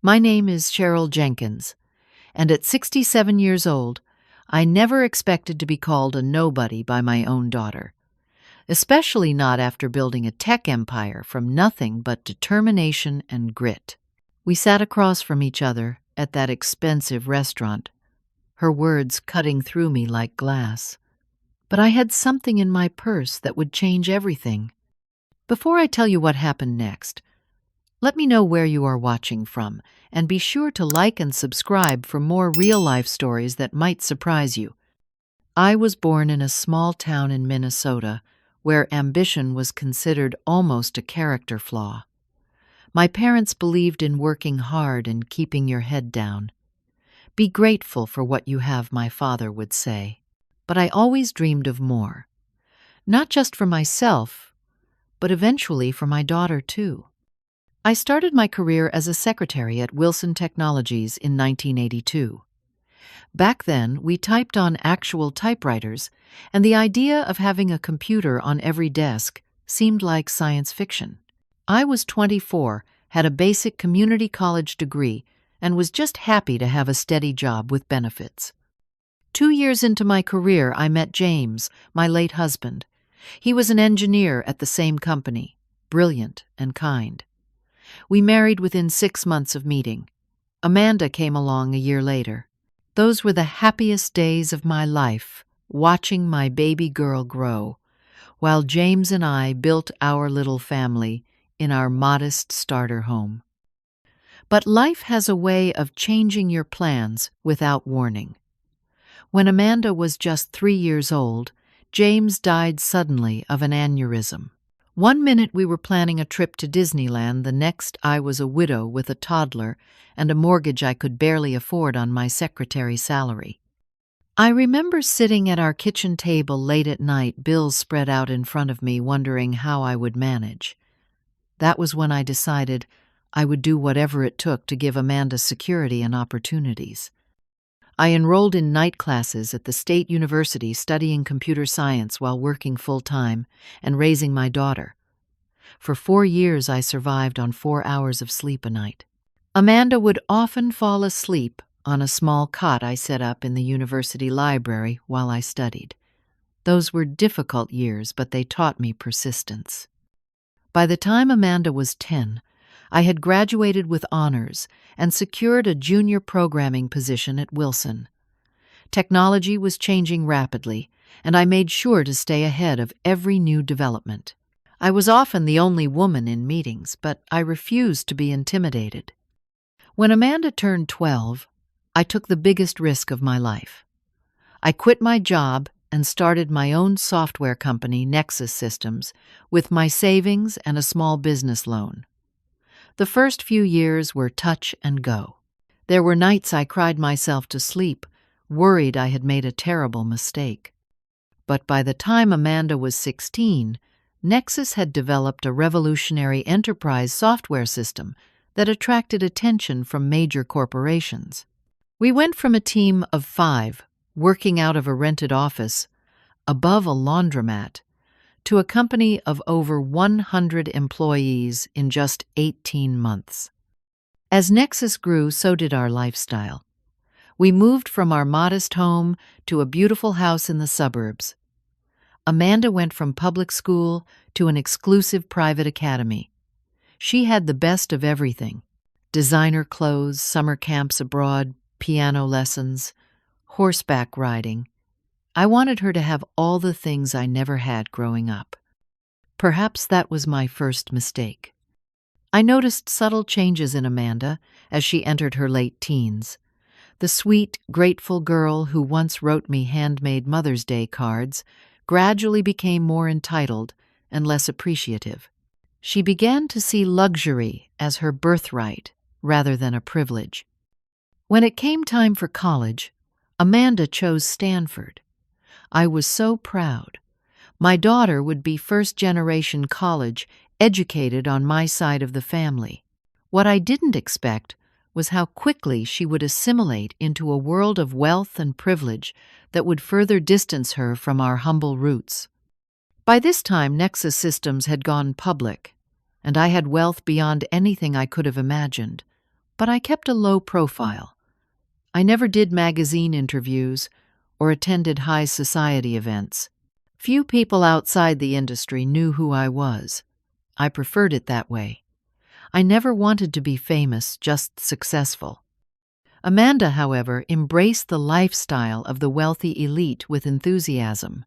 My name is Sheryl Jenkins, and at 67 years old, I never expected to be called a nobody by my own daughter, especially not after building a tech empire from nothing but determination and grit. We sat across from each other at that expensive restaurant, her words cutting through me like glass. But I had something in my purse that would change everything. Before I tell you what happened next, let me know where you are watching from, and be sure to like and subscribe for more real-life stories that might surprise you. I was born in a small town in Minnesota where ambition was considered almost a character flaw. My parents believed in working hard and keeping your head down. Be grateful for what you have, my father would say. But I always dreamed of more. Not just for myself, but eventually for my daughter too. I started my career as a secretary at Wilson Technologies in 1982. Back then, we typed on actual typewriters, and the idea of having a computer on every desk seemed like science fiction. I was 24, had a basic community college degree, and was just happy to have a steady job with benefits. 2 years into my career, I met James, my late husband. He was an engineer at the same company, brilliant and kind. We married within 6 months of meeting. Amanda came along a year later. Those were the happiest days of my life, watching my baby girl grow, while James and I built our little family in our modest starter home. But life has a way of changing your plans without warning. When Amanda was just 3 years old, James died suddenly of an aneurysm. 1 minute we were planning a trip to Disneyland, the next I was a widow with a toddler and a mortgage I could barely afford on my secretary's salary. I remember sitting at our kitchen table late at night, bills spread out in front of me, wondering how I would manage. That was when I decided I would do whatever it took to give Amanda security and opportunities. I enrolled in night classes at the State University studying computer science while working full-time and raising my daughter. For 4 years I survived on 4 hours of sleep a night. Amanda would often fall asleep on a small cot I set up in the university library while I studied. Those were difficult years, but they taught me persistence. By the time Amanda was 10, I had graduated with honors and secured a junior programming position at Wilson. Technology was changing rapidly, and I made sure to stay ahead of every new development. I was often the only woman in meetings, but I refused to be intimidated. When Amanda turned 12, I took the biggest risk of my life. I quit my job and started my own software company, Nexus Systems, with my savings and a small business loan. The first few years were touch and go. There were nights I cried myself to sleep, worried I had made a terrible mistake. But by the time Amanda was 16, Nexus had developed a revolutionary enterprise software system that attracted attention from major corporations. We went from a team of 5, working out of a rented office, above a laundromat, to a company of over 100 employees in just 18 months. As Nexus grew, so did our lifestyle. We moved from our modest home to a beautiful house in the suburbs. Amanda went from public school to an exclusive private academy. She had the best of everything: designer clothes, summer camps abroad, piano lessons, horseback riding. I wanted her to have all the things I never had growing up. Perhaps that was my first mistake. I noticed subtle changes in Amanda as she entered her late teens. The sweet, grateful girl who once wrote me handmade Mother's Day cards gradually became more entitled and less appreciative. She began to see luxury as her birthright rather than a privilege. When it came time for college, Amanda chose Stanford. I was so proud. My daughter would be first-generation college, educated on my side of the family. What I didn't expect was how quickly she would assimilate into a world of wealth and privilege that would further distance her from our humble roots. By this time, Nexus Systems had gone public, and I had wealth beyond anything I could have imagined. but I kept a low profile. I never did magazine interviews or attended high society events. Few people outside the industry knew who I was. I preferred it that way. I never wanted to be famous, just successful. Amanda, however, embraced the lifestyle of the wealthy elite with enthusiasm.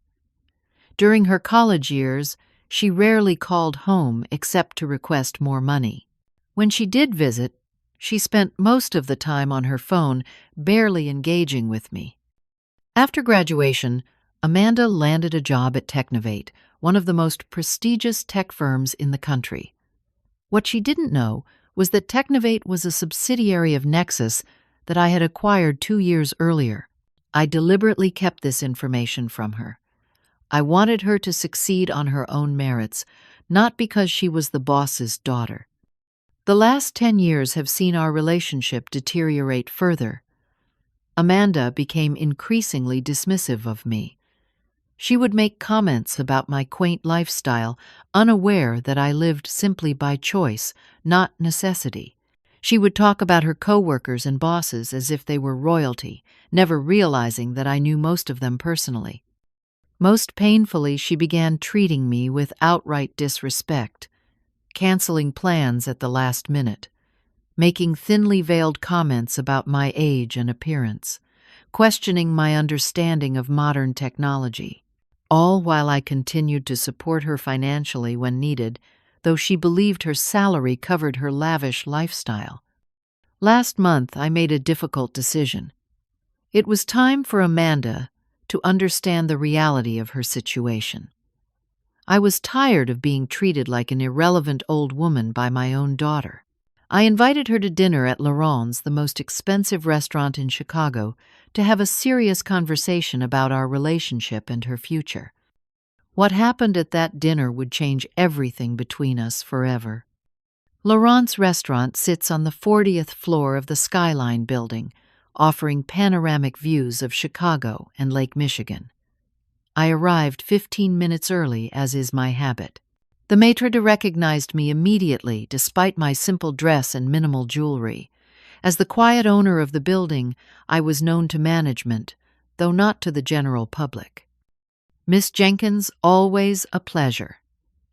During her college years, she rarely called home except to request more money. When she did visit, she spent most of the time on her phone, barely engaging with me. After graduation, Amanda landed a job at Technovate, one of the most prestigious tech firms in the country. What she didn't know was that Technovate was a subsidiary of Nexus that I had acquired 2 years earlier. I deliberately kept this information from her. I wanted her to succeed on her own merits, not because she was the boss's daughter. The last 10 years have seen our relationship deteriorate further. Amanda became increasingly dismissive of me. She would make comments about my quaint lifestyle, unaware that I lived simply by choice, not necessity. She would talk about her coworkers and bosses as if they were royalty, never realizing that I knew most of them personally. Most painfully, she began treating me with outright disrespect, canceling plans at the last minute, making thinly veiled comments about my age and appearance, questioning my understanding of modern technology, all while I continued to support her financially when needed, though she believed her salary covered her lavish lifestyle. Last month, I made a difficult decision. It was time for Amanda to understand the reality of her situation. I was tired of being treated like an irrelevant old woman by my own daughter. I invited her to dinner at Laurent's, the most expensive restaurant in Chicago, to have a serious conversation about our relationship and her future. What happened at that dinner would change everything between us forever. Laurent's restaurant sits on the 40th floor of the Skyline building, offering panoramic views of Chicago and Lake Michigan. I arrived 15 minutes early, as is my habit. The maitre d' recognized me immediately, despite my simple dress and minimal jewelry. As the quiet owner of the building, I was known to management, though not to the general public. "Miss Jenkins, always a pleasure.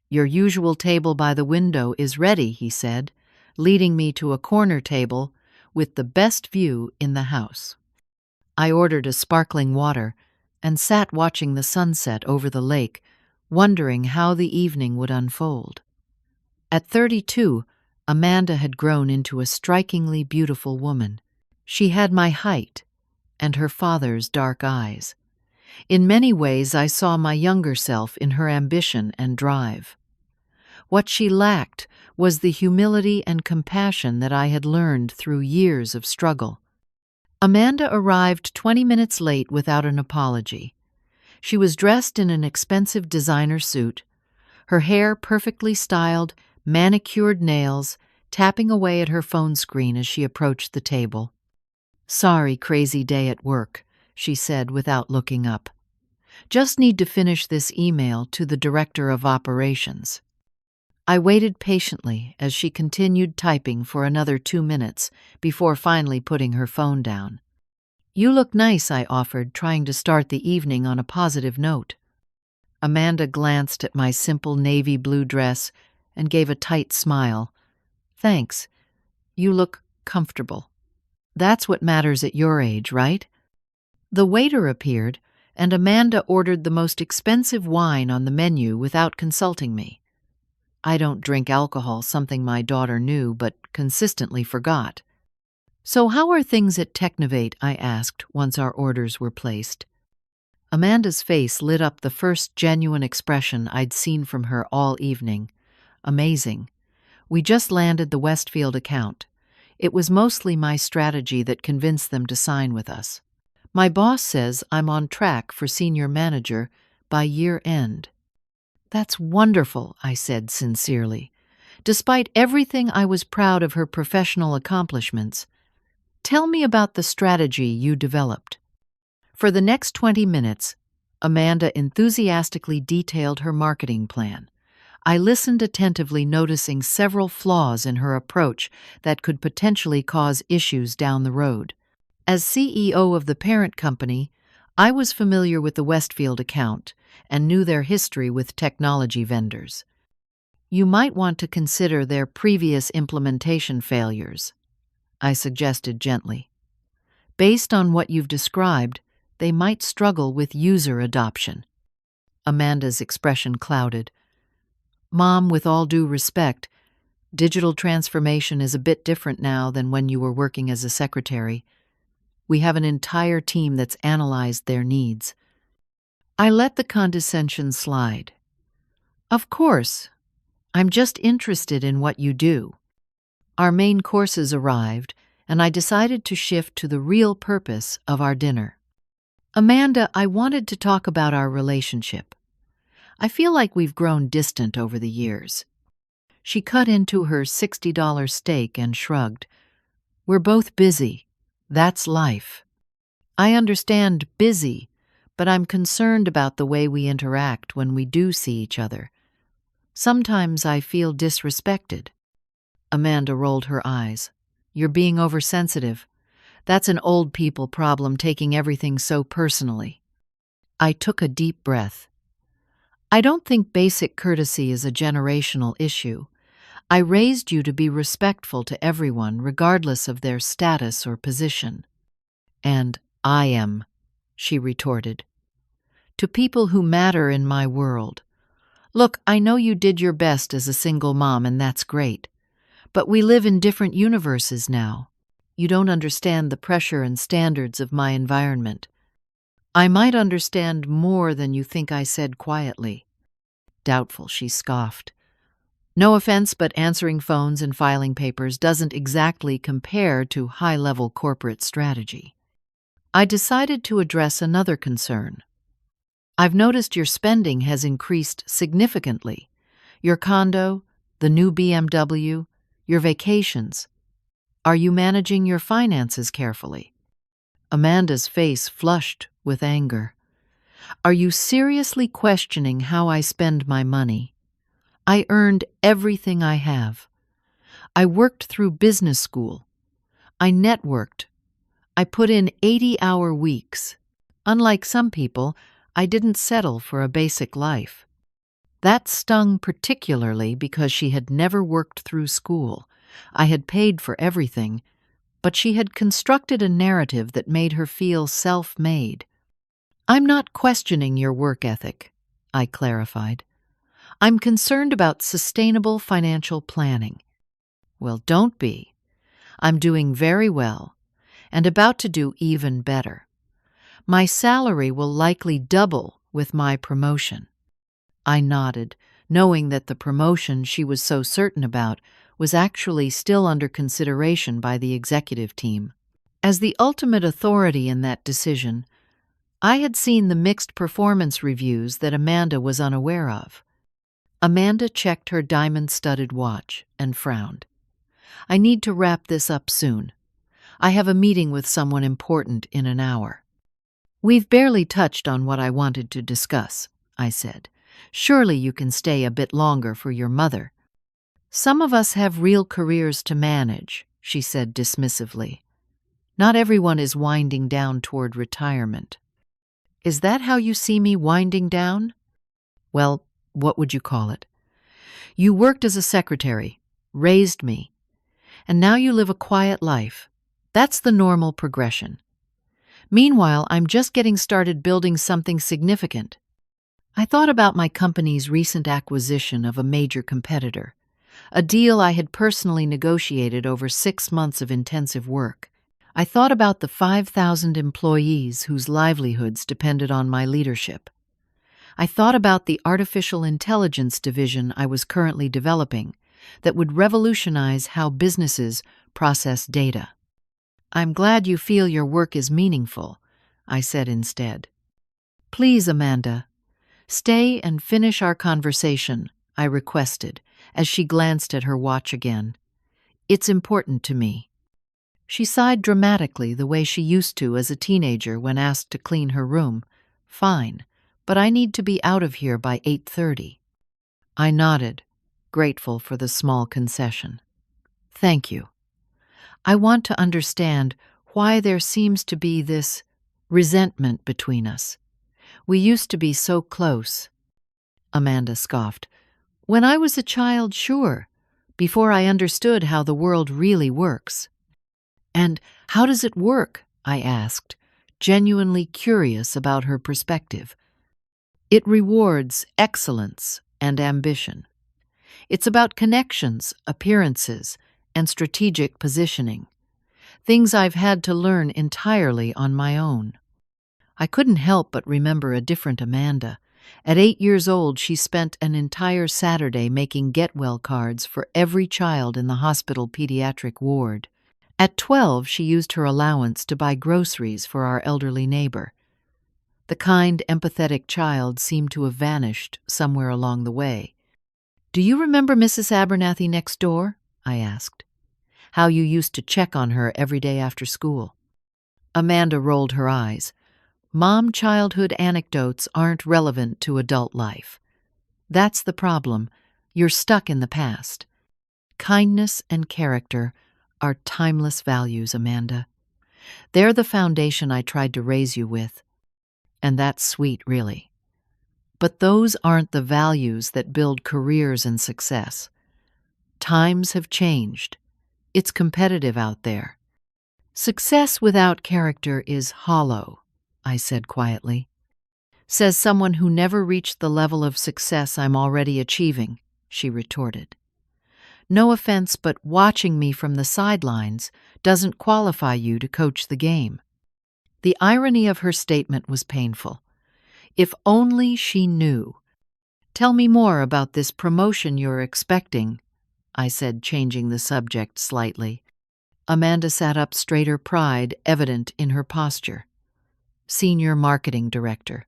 Your usual table by the window is ready," he said, leading me to a corner table with the best view in the house. I ordered a sparkling water and sat watching the sunset over the lake, wondering how the evening would unfold. At 32, Amanda had grown into a strikingly beautiful woman. She had my height and her father's dark eyes. In many ways, I saw my younger self in her ambition and drive. What she lacked was the humility and compassion that I had learned through years of struggle. Amanda arrived 20 minutes late without an apology. She was dressed in an expensive designer suit, her hair perfectly styled, manicured nails, tapping away at her phone screen as she approached the table. "Sorry, crazy day at work," she said without looking up. "Just need to finish this email to the Director of Operations." I waited patiently as she continued typing for another 2 minutes before finally putting her phone down. "You look nice," I offered, trying to start the evening on a positive note. Amanda glanced at my simple navy blue dress and gave a tight smile. "Thanks. You look comfortable. That's what matters at your age, right?" The waiter appeared, and Amanda ordered the most expensive wine on the menu without consulting me. I don't drink alcohol, something my daughter knew but consistently forgot. "So how are things at Technovate?" I asked once our orders were placed. Amanda's face lit up, the first genuine expression I'd seen from her all evening. "Amazing. We just landed the Westfield account. It was mostly my strategy that convinced them to sign with us. My boss says I'm on track for senior manager by year end." "That's wonderful," I said sincerely. Despite everything, I was proud of her professional accomplishments. "Tell me about the strategy you developed." For the next 20 minutes, Amanda enthusiastically detailed her marketing plan. I listened attentively, noticing several flaws in her approach that could potentially cause issues down the road. As CEO of the parent company, I was familiar with the Westfield account and knew their history with technology vendors. You might want to consider their previous implementation failures, I suggested gently. Based on what you've described, they might struggle with user adoption. Amanda's expression clouded. Mom, with all due respect, digital transformation is a bit different now than when you were working as a secretary. We have an entire team that's analyzed their needs. I let the condescension slide. Of course, I'm just interested in what you do. Our main courses arrived, and I decided to shift to the real purpose of our dinner. Amanda, I wanted to talk about our relationship. I feel like we've grown distant over the years. She cut into her $60 steak and shrugged. We're both busy. That's life. I understand busy, but I'm concerned about the way we interact when we do see each other. Sometimes I feel disrespected. Amanda rolled her eyes. You're being oversensitive. That's an old people problem, taking everything so personally. I took a deep breath. I don't think basic courtesy is a generational issue. I raised you to be respectful to everyone, regardless of their status or position. And I am, she retorted. To people who matter in my world. Look, I know you did your best as a single mom, and that's great. But we live in different universes now. You don't understand the pressure and standards of my environment. I might understand more than you think, I said quietly. Doubtful, she scoffed. No offense, but answering phones and filing papers doesn't exactly compare to high-level corporate strategy. I decided to address another concern. I've noticed your spending has increased significantly. Your condo, the new BMW, your vacations. Are you managing your finances carefully? Amanda's face flushed with anger. Are you seriously questioning how I spend my money? I earned everything I have. I worked through business school. I networked. I put in 80-hour weeks. Unlike some people, I didn't settle for a basic life. That stung particularly because she had never worked through school. I had paid for everything, but she had constructed a narrative that made her feel self-made. I'm not questioning your work ethic, I clarified. I'm concerned about sustainable financial planning. Well, don't be. I'm doing very well, and about to do even better. My salary will likely double with my promotion. I nodded, knowing that the promotion she was so certain about was actually still under consideration by the executive team. As the ultimate authority in that decision, I had seen the mixed performance reviews that Amanda was unaware of. Amanda checked her diamond-studded watch and frowned. I need to wrap this up soon. I have a meeting with someone important in an hour. We've barely touched on what I wanted to discuss, I said. Surely you can stay a bit longer for your mother. Some of us have real careers to manage, she said dismissively. Not everyone is winding down toward retirement. Is that how you see me winding down? Well, what would you call it? You worked as a secretary, raised me, and now you live a quiet life. That's the normal progression. Meanwhile, I'm just getting started building something significant. I thought about my company's recent acquisition of a major competitor, a deal I had personally negotiated over 6 months of intensive work. I thought about the 5,000 employees whose livelihoods depended on my leadership. I thought about the artificial intelligence division I was currently developing that would revolutionize how businesses process data. I'm glad you feel your work is meaningful, I said instead. Please, Amanda, stay and finish our conversation, I requested as she glanced at her watch again. It's important to me. She sighed dramatically the way she used to as a teenager when asked to clean her room. Fine, but I need to be out of here by 8:30. I nodded, grateful for the small concession. Thank you. I want to understand why there seems to be this resentment between us. We used to be so close. Amanda scoffed. When I was a child, sure, before I understood how the world really works. And how does it work? I asked, genuinely curious about her perspective. It rewards excellence and ambition. It's about connections, appearances, and strategic positioning, things I've had to learn entirely on my own. I couldn't help but remember a different Amanda. At 8 years old, she spent an entire Saturday making get-well cards for every child in the hospital pediatric ward. At 12, she used her allowance to buy groceries for our elderly neighbor. The kind, empathetic child seemed to have vanished somewhere along the way. "Do you remember Mrs. Abernathy next door?" I asked. "How you used to check on her every day after school?" Amanda rolled her eyes. Mom childhood anecdotes aren't relevant to adult life. That's the problem. You're stuck in the past. Kindness and character are timeless values, Amanda. They're the foundation I tried to raise you with. And that's sweet, really. But those aren't the values that build careers and success. Times have changed. It's competitive out there. Success without character is hollow, I said quietly. Says someone who never reached the level of success I'm already achieving, she retorted. No offense, but watching me from the sidelines doesn't qualify you to coach the game. The irony of her statement was painful. If only she knew. Tell me more about this promotion you're expecting, I said, changing the subject slightly. Amanda sat up straighter, pride evident in her posture. Senior Marketing Director.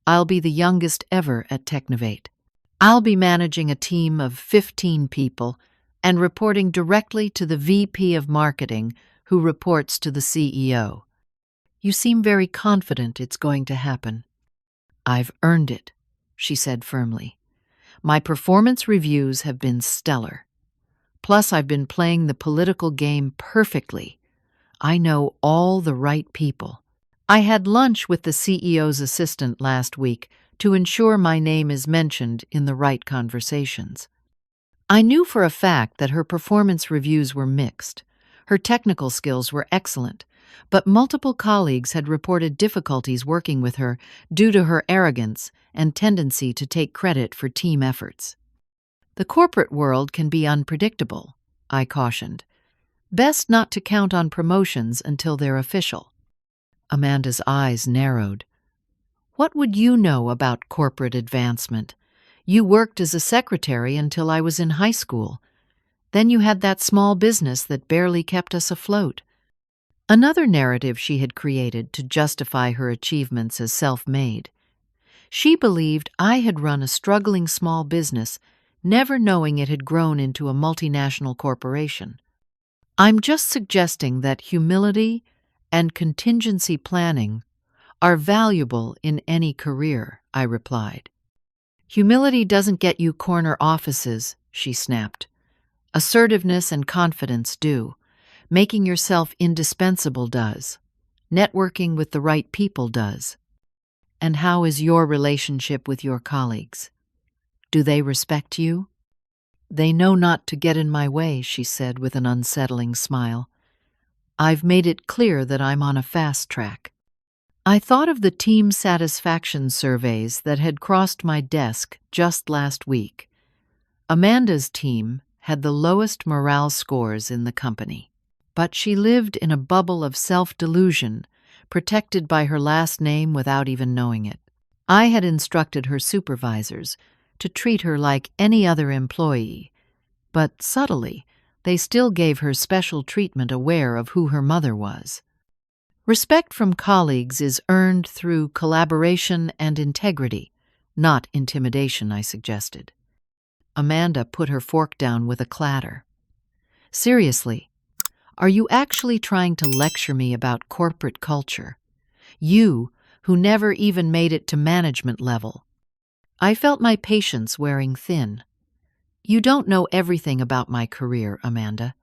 I'll be the youngest ever at Technovate. I'll be managing a team of 15 people and reporting directly to the VP of Marketing, who reports to the CEO. You seem very confident it's going to happen. I've earned it, she said firmly. My performance reviews have been stellar. Plus, I've been playing the political game perfectly. I know all the right people. I had lunch with the CEO's assistant last week to ensure my name is mentioned in the right conversations. I knew for a fact that her performance reviews were mixed. Her technical skills were excellent, but multiple colleagues had reported difficulties working with her due to her arrogance and tendency to take credit for team efforts. The corporate world can be unpredictable, I cautioned. Best not to count on promotions until they're official. Amanda's eyes narrowed. What would you know about corporate advancement? You worked as a secretary until I was in high school. Then you had that small business that barely kept us afloat. Another narrative she had created to justify her achievements as self-made. She believed I had run a struggling small business, never knowing it had grown into a multinational corporation. I'm just suggesting that humility and contingency planning are valuable in any career, I replied. Humility doesn't get you corner offices, she snapped. Assertiveness and confidence do. Making yourself indispensable does. Networking with the right people does. And how is your relationship with your colleagues? Do they respect you? They know not to get in my way, she said with an unsettling smile. I've made it clear that I'm on a fast track. I thought of the team satisfaction surveys that had crossed my desk just last week. Amanda's team had the lowest morale scores in the company. But she lived in a bubble of self-delusion, protected by her last name without even knowing it. I had instructed her supervisors to treat her like any other employee, but subtly, they still gave her special treatment aware of who her mother was. Respect from colleagues is earned through collaboration and integrity, not intimidation, I suggested. Amanda put her fork down with a clatter. Seriously, are you actually trying to lecture me about corporate culture? You, who never even made it to management level. I felt my patience wearing thin. You don't know everything about my career, Amanda.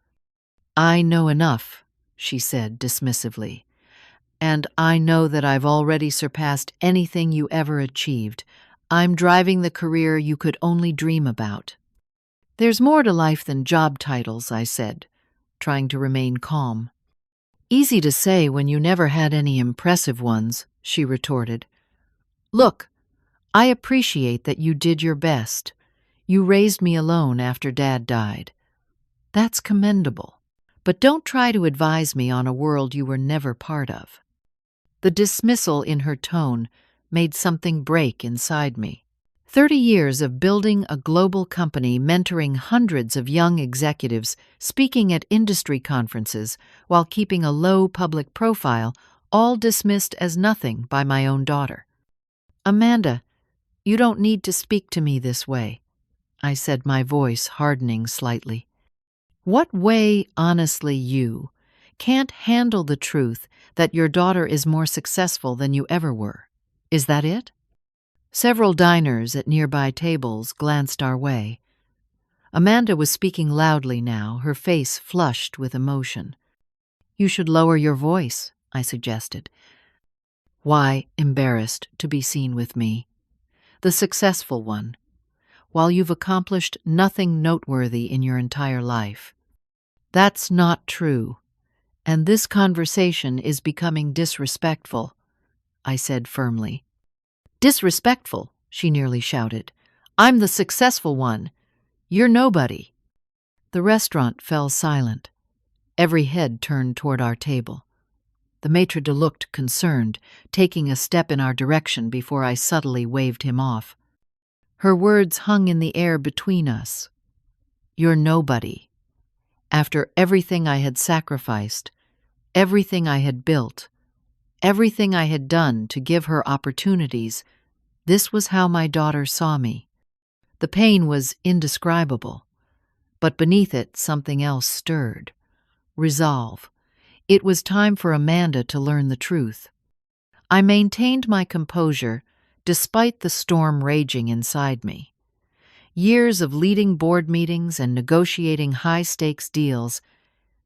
I know enough, she said dismissively. And I know that I've already surpassed anything you ever achieved. I'm driving the career you could only dream about. There's more to life than job titles, I said, trying to remain calm. Easy to say when you never had any impressive ones, she retorted. Look, I appreciate that you did your best. You raised me alone after Dad died. That's commendable. But don't try to advise me on a world you were never part of. The dismissal in her tone made something break inside me. 30 years of building a global company, mentoring hundreds of young executives, speaking at industry conferences while keeping a low public profile, all dismissed as nothing by my own daughter. Amanda, you don't need to speak to me this way, I said, my voice hardening slightly. What way, honestly, you can't handle the truth that your daughter is more successful than you ever were? Is that it? Several diners at nearby tables glanced our way. Amanda was speaking loudly now, her face flushed with emotion. You should lower your voice, I suggested. Why embarrassed to be seen with me? The successful one, while you've accomplished nothing noteworthy in your entire life. That's not true, and this conversation is becoming disrespectful, I said firmly. Disrespectful, she nearly shouted. I'm the successful one. You're nobody. The restaurant fell silent. Every head turned toward our table. The maitre d' looked concerned, taking a step in our direction before I subtly waved him off. Her words hung in the air between us. You're nobody. After everything I had sacrificed, everything I had built, everything I had done to give her opportunities, this was how my daughter saw me. The pain was indescribable, but beneath it something else stirred. Resolve. It was time for Amanda to learn the truth. I maintained my composure despite the storm raging inside me. Years of leading board meetings and negotiating high-stakes deals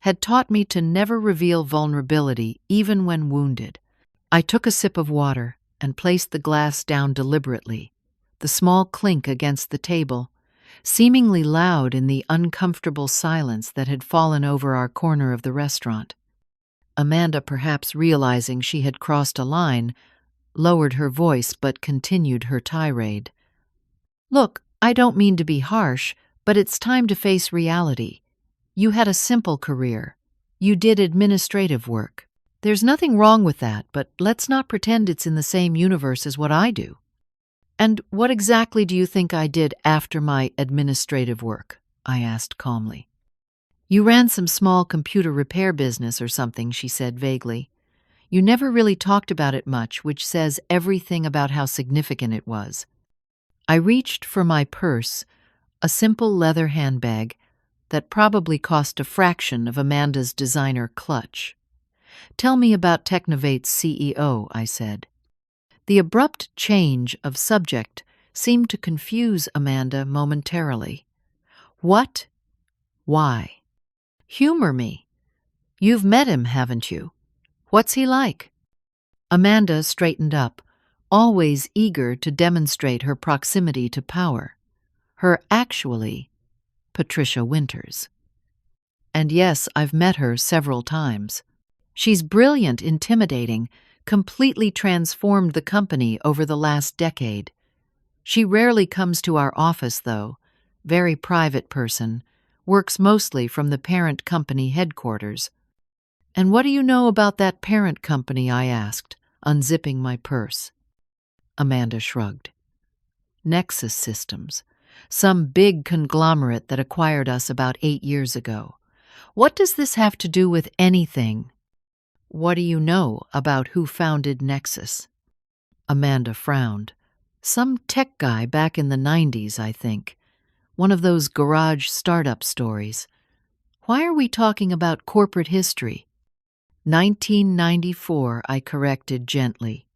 had taught me to never reveal vulnerability even when wounded. I took a sip of water and placed the glass down deliberately, the small clink against the table, seemingly loud in the uncomfortable silence that had fallen over our corner of the restaurant. Amanda, perhaps realizing she had crossed a line, lowered her voice but continued her tirade. Look, I don't mean to be harsh, but it's time to face reality. You had a simple career. You did administrative work. There's nothing wrong with that, but let's not pretend it's in the same universe as what I do. And what exactly do you think I did after my administrative work? I asked calmly. You ran some small computer repair business or something, she said vaguely. You never really talked about it much, which says everything about how significant it was. I reached for my purse, a simple leather handbag that probably cost a fraction of Amanda's designer clutch. Tell me about Technovate's CEO, I said. The abrupt change of subject seemed to confuse Amanda momentarily. What? Why? Humor me. You've met him, haven't you? What's he like? Amanda straightened up, always eager to demonstrate her proximity to power. Her actually, Patricia Winters. And yes, I've met her several times. She's brilliant, intimidating, completely transformed the company over the last decade. She rarely comes to our office, though. Very private person. Works mostly from the parent company headquarters. And what do you know about that parent company? I asked, unzipping my purse. Amanda shrugged. Nexus Systems. Some big conglomerate that acquired us about 8 years ago. What does this have to do with anything? What do you know about who founded Nexus? Amanda frowned. Some tech guy back in the 90s, I think. One of those garage startup stories. Why are we talking about corporate history? 1994, I corrected gently.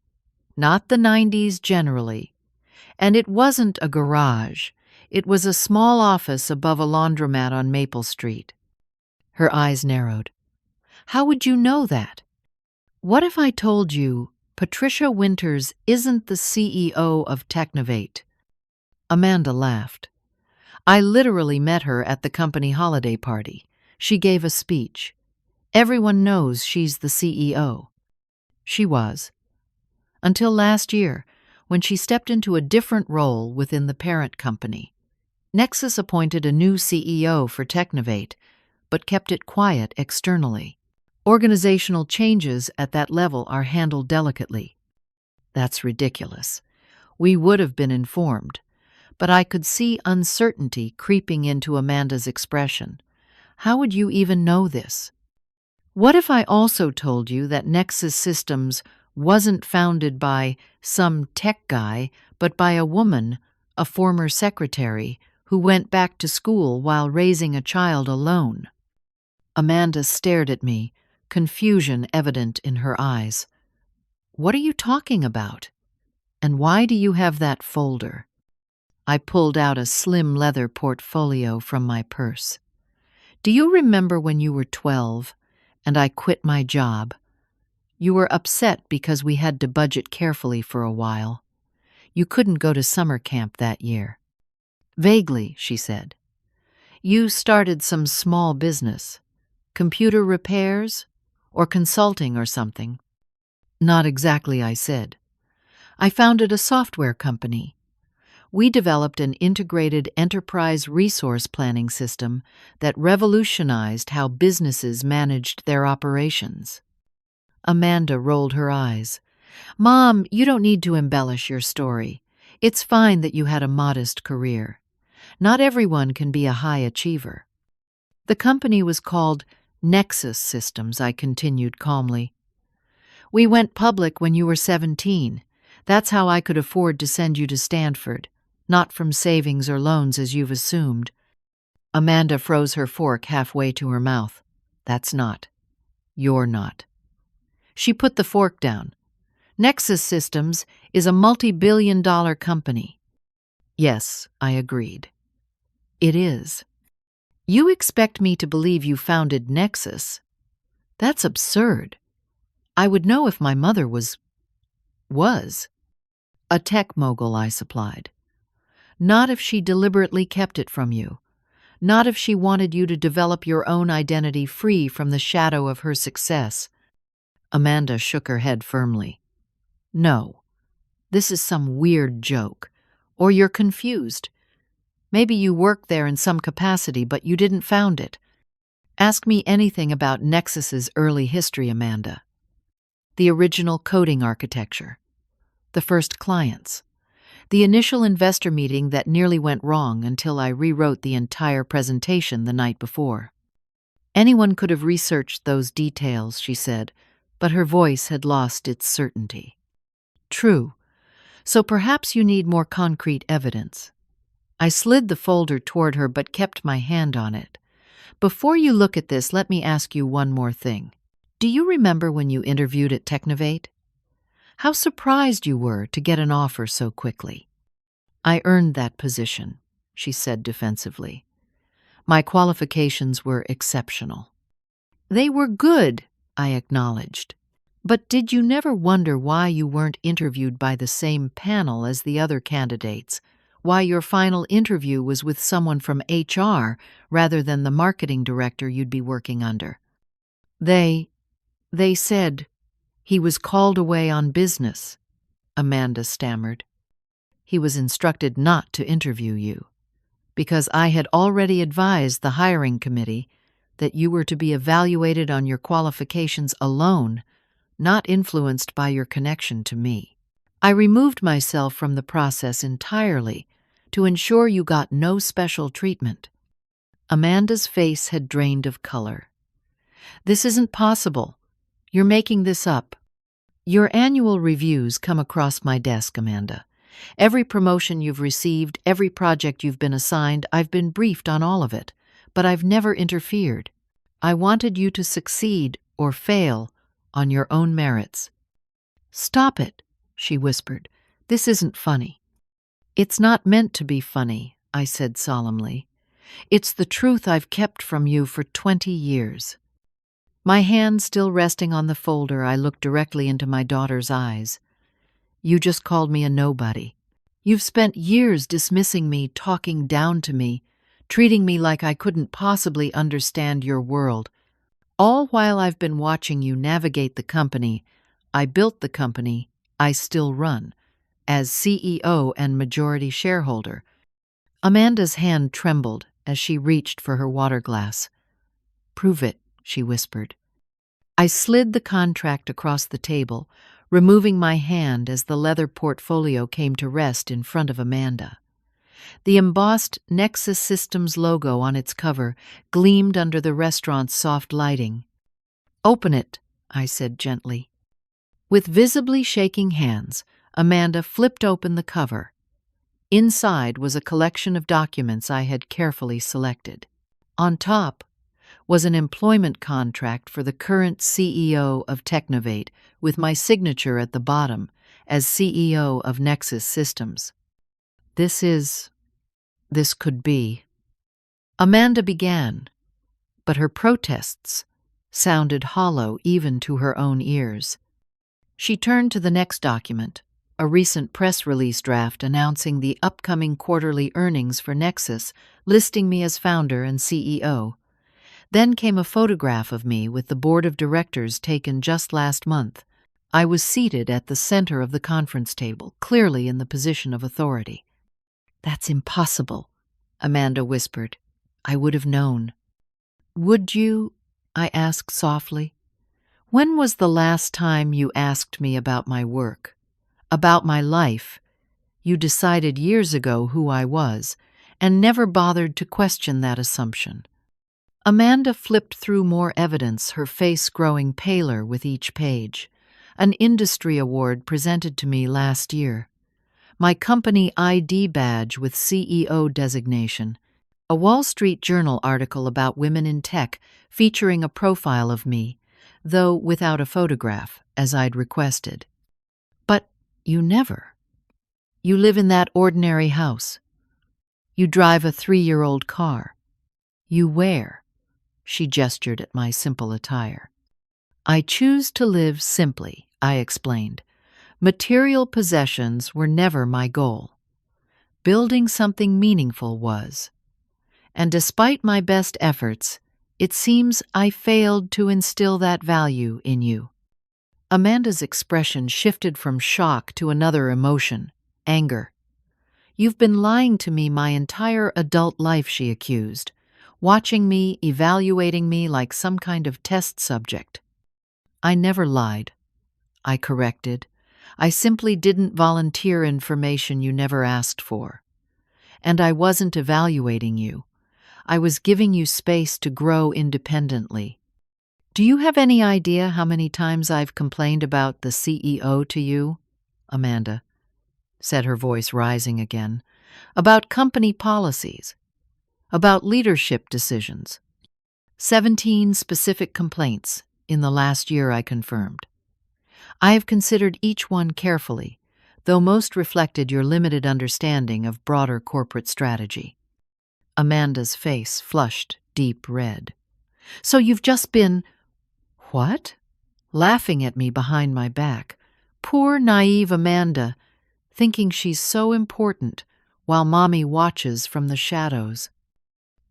Not the 90s generally. And it wasn't a garage. It was a small office above a laundromat on Maple Street. Her eyes narrowed. How would you know that? What if I told you Patricia Winters isn't the CEO of Technovate? Amanda laughed. I literally met her at the company holiday party. She gave a speech. Everyone knows she's the CEO. She was. Until last year, when she stepped into a different role within the parent company. Nexus appointed a new CEO for Technovate, but kept it quiet externally. Organizational changes at that level are handled delicately. That's ridiculous. We would have been informed, but I could see uncertainty creeping into Amanda's expression. How would you even know this? What if I also told you that Nexus Systems wasn't founded by some tech guy, but by a woman, a former secretary, who went back to school while raising a child alone? Amanda stared at me, confusion evident in her eyes. What are you talking about? And why do you have that folder? I pulled out a slim leather portfolio from my purse. Do you remember when you were 12 and I quit my job? You were upset because we had to budget carefully for a while. You couldn't go to summer camp that year. Vaguely, she said. You started some small business. Computer repairs? Or consulting or something? Not exactly, I said. I founded a software company. We developed an integrated enterprise resource planning system that revolutionized how businesses managed their operations. Amanda rolled her eyes. Mom, you don't need to embellish your story. It's fine that you had a modest career. Not everyone can be a high achiever. The company was called Nexus Systems, I continued calmly. We went public when you were 17. That's how I could afford to send you to Stanford, not from savings or loans as you've assumed. Amanda froze her fork halfway to her mouth. That's not. You're not. She put the fork down. Nexus Systems is a multi-billion-dollar company. Yes, I agreed. It is. You expect me to believe you founded Nexus? That's absurd. I would know if my mother was. A tech mogul, I supplied. Not if she deliberately kept it from you. Not if she wanted you to develop your own identity free from the shadow of her success. Amanda shook her head firmly. No, this is some weird joke. Or you're confused. Maybe you worked there in some capacity, but you didn't found it. Ask me anything about Nexus's early history, Amanda. The original coding architecture. The first clients. The initial investor meeting that nearly went wrong until I rewrote the entire presentation the night before. Anyone could have researched those details, she said, but her voice had lost its certainty. True. So perhaps you need more concrete evidence. I slid the folder toward her but kept my hand on it. Before you look at this, let me ask you one more thing. Do you remember when you interviewed at Technovate? How surprised you were to get an offer so quickly. I earned that position, she said defensively. My qualifications were exceptional. They were good, I acknowledged. But did you never wonder why you weren't interviewed by the same panel as the other candidates? Why your final interview was with someone from HR rather than the marketing director you'd be working under? They said he was called away on business, Amanda stammered. He was instructed not to interview you, because I had already advised the hiring committee that you were to be evaluated on your qualifications alone, not influenced by your connection to me. I removed myself from the process entirely to ensure you got no special treatment. Amanda's face had drained of color. This isn't possible. You're making this up. Your annual reviews come across my desk, Amanda. Every promotion you've received, every project you've been assigned, I've been briefed on all of it, but I've never interfered. I wanted you to succeed or fail on your own merits. Stop it, she whispered. This isn't funny. "It's not meant to be funny," I said solemnly. "It's the truth I've kept from you for 20 years." My hand still resting on the folder, I looked directly into my daughter's eyes. "You just called me a nobody. You've spent years dismissing me, talking down to me, treating me like I couldn't possibly understand your world. All while I've been watching you navigate the company I built, the company I still run, as CEO and majority shareholder." Amanda's hand trembled as she reached for her water glass. "Prove it," she whispered. I slid the contract across the table, removing my hand as the leather portfolio came to rest in front of Amanda. The embossed Nexus Systems logo on its cover gleamed under the restaurant's soft lighting. "Open it," I said gently. With visibly shaking hands, Amanda flipped open the cover. Inside was a collection of documents I had carefully selected. On top was an employment contract for the current CEO of Technovate, with my signature at the bottom as CEO of Nexus Systems. This could be. Amanda began, but her protests sounded hollow even to her own ears. She turned to the next document, a recent press release draft announcing the upcoming quarterly earnings for Nexus, listing me as founder and CEO. Then came a photograph of me with the board of directors taken just last month. I was seated at the center of the conference table, clearly in the position of authority. "That's impossible," Amanda whispered. "I would have known." "Would you?" I asked softly. "When was the last time you asked me about my work? About my life? You decided years ago who I was, and never bothered to question that assumption." Amanda flipped through more evidence, her face growing paler with each page. An industry award presented to me last year. My company ID badge with CEO designation. A Wall Street Journal article about women in tech featuring a profile of me, though without a photograph, as I'd requested. But you never. You live in that ordinary house. You drive a 3-year-old car. You wear. She gestured at my simple attire. "I choose to live simply," I explained. "Material possessions were never my goal. Building something meaningful was. And despite my best efforts, it seems I failed to instill that value in you." Amanda's expression shifted from shock to another emotion, anger. "You've been lying to me my entire adult life," she accused, "watching me, evaluating me like some kind of test subject." "I never lied," I corrected. "I simply didn't volunteer information you never asked for. And I wasn't evaluating you. I was giving you space to grow independently. Do you have any idea how many times I've complained about the CEO to you?" "Amanda," said her voice rising again, "about company policies, about leadership decisions. 17 specific complaints in the last year," I confirmed. "I have considered each one carefully, though most reflected your limited understanding of broader corporate strategy." Amanda's face flushed deep red. "So you've just been—" "What?" Laughing at me behind my back. Poor, naive Amanda, thinking she's so important while Mommy watches from the shadows.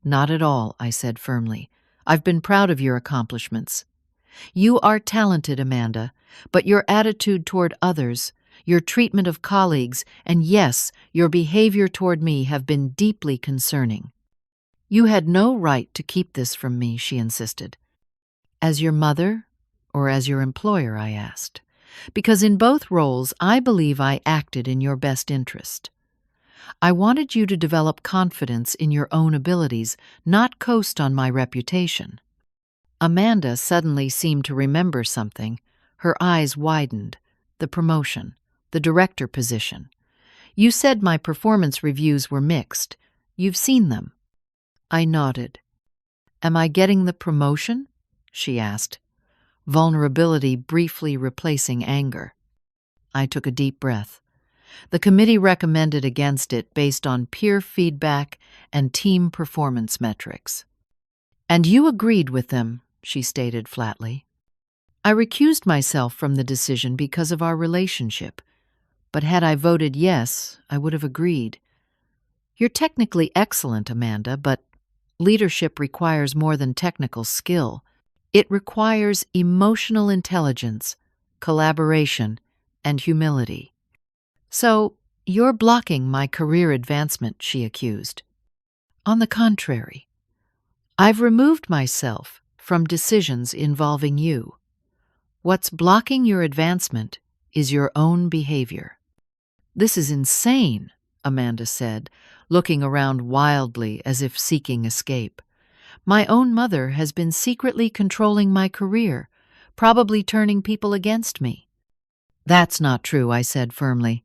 "Not at all," I said firmly. "I've been proud of your accomplishments. You are talented, Amanda, but your attitude toward others, your treatment of colleagues, and yes, your behavior toward me have been deeply concerning." "You had no right to keep this from me," she insisted. "As your mother or as your employer?" I asked. "Because in both roles I believe I acted in your best interest. I wanted you to develop confidence in your own abilities, not coast on my reputation." Amanda suddenly seemed to remember something. Her eyes widened. "The promotion, the director position. You said my performance reviews were mixed. You've seen them." I nodded. "Am I getting the promotion?" she asked, vulnerability briefly replacing anger. I took a deep breath. The committee recommended against it based on peer feedback and team performance metrics. "And you agreed with them," she stated flatly. "I recused myself from the decision because of our relationship. But had I voted yes, I would have agreed. You're technically excellent, Amanda, but leadership requires more than technical skill. It requires emotional intelligence, collaboration, and humility. So, you're blocking my career advancement," she accused. "On the contrary, I've removed myself from decisions involving you. What's blocking your advancement is your own behavior." "This is insane," Amanda said, looking around wildly as if seeking escape. "My own mother has been secretly controlling my career, probably turning people against me." "That's not true," I said firmly.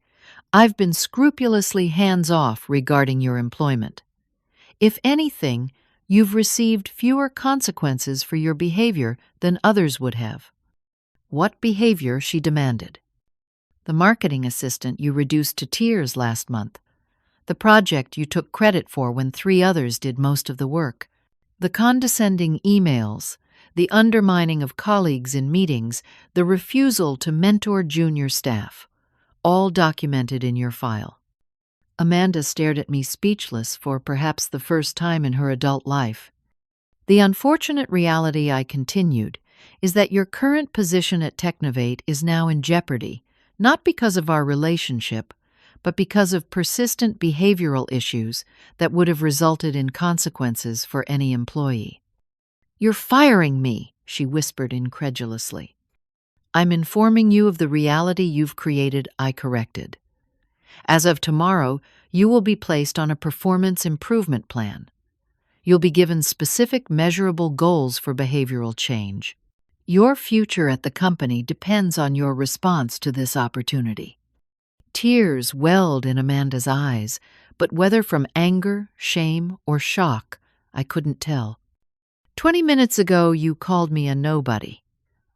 "I've been scrupulously hands-off regarding your employment. If anything, you've received fewer consequences for your behavior than others would have." "What behavior?" she demanded. "The marketing assistant you reduced to tears last month. The project you took credit for when 3 others did most of the work. The condescending emails, the undermining of colleagues in meetings, the refusal to mentor junior staff. All documented in your file." Amanda stared at me speechless for perhaps the first time in her adult life. "The unfortunate reality," I continued, "is that your current position at Technovate is now in jeopardy, not because of our relationship, but because of persistent behavioral issues that would have resulted in consequences for any employee." "You're firing me," she whispered incredulously. "I'm informing you of the reality you've created," I corrected. "As of tomorrow, you will be placed on a performance improvement plan. You'll be given specific measurable goals for behavioral change. Your future at the company depends on your response to this opportunity." Tears welled in Amanda's eyes, but whether from anger, shame, or shock, I couldn't tell. "20 minutes ago you called me a nobody,"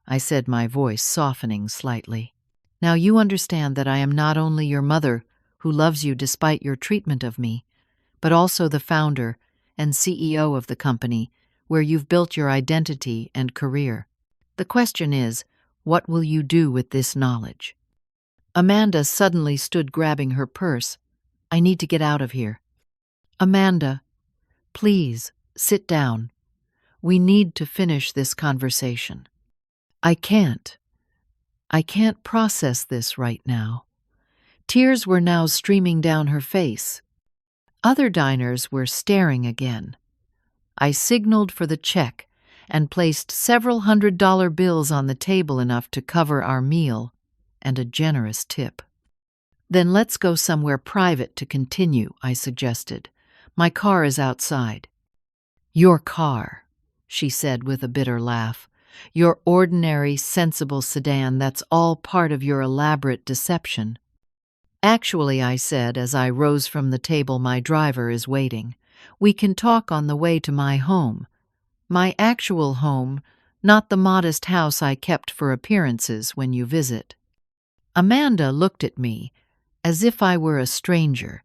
I said, my voice softening slightly. "Now you understand that I am not only your mother, who loves you despite your treatment of me, but also the founder and CEO of the company where you've built your identity and career. The question is, what will you do with this knowledge?" Amanda suddenly stood grabbing her purse. "I need to get out of here." "Amanda, please, sit down. We need to finish this conversation." I can't process this right now." Tears were now streaming down her face. Other diners were staring again. I signaled for the check and placed several $100 bills on the table, enough to cover our meal and a generous tip. "Then let's go somewhere private to continue," I suggested. "My car is outside." "Your car," she said with a bitter laugh. "Your ordinary, sensible sedan that's all part of your elaborate deception." "Actually," I said as I rose from the table, "my driver is waiting. We can talk on the way to my home. My actual home, not the modest house I kept for appearances when you visit." Amanda looked at me as if I were a stranger,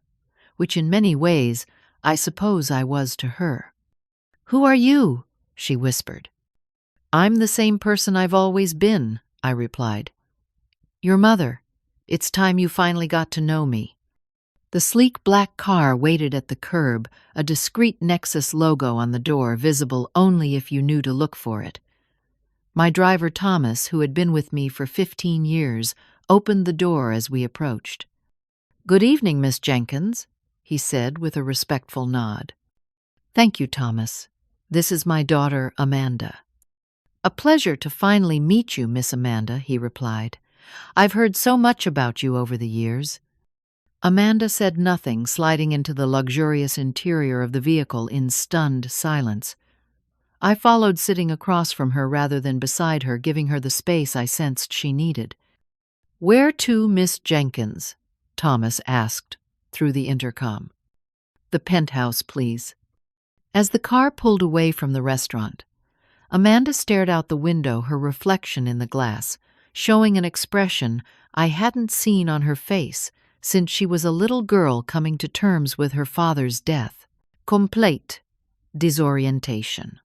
which in many ways I suppose I was to her. "Who are you?" she whispered. "I'm the same person I've always been," I replied. "Your mother. It's time you finally got to know me." The sleek black car waited at the curb, a discreet Nexus logo on the door visible only if you knew to look for it. My driver Thomas, who had been with me for 15 years, opened the door as we approached. "Good evening, Miss Jenkins," he said with a respectful nod. "Thank you, Thomas. This is my daughter, Amanda." "A pleasure to finally meet you, Miss Amanda," he replied. "I've heard so much about you over the years." Amanda said nothing, sliding into the luxurious interior of the vehicle in stunned silence. I followed, sitting across from her rather than beside her, giving her the space I sensed she needed. "Where to, Miss Jenkins?" Thomas asked through the intercom. "The penthouse, please." As the car pulled away from the restaurant, Amanda stared out the window, her reflection in the glass, showing an expression I hadn't seen on her face since she was a little girl coming to terms with her father's death. Complete disorientation.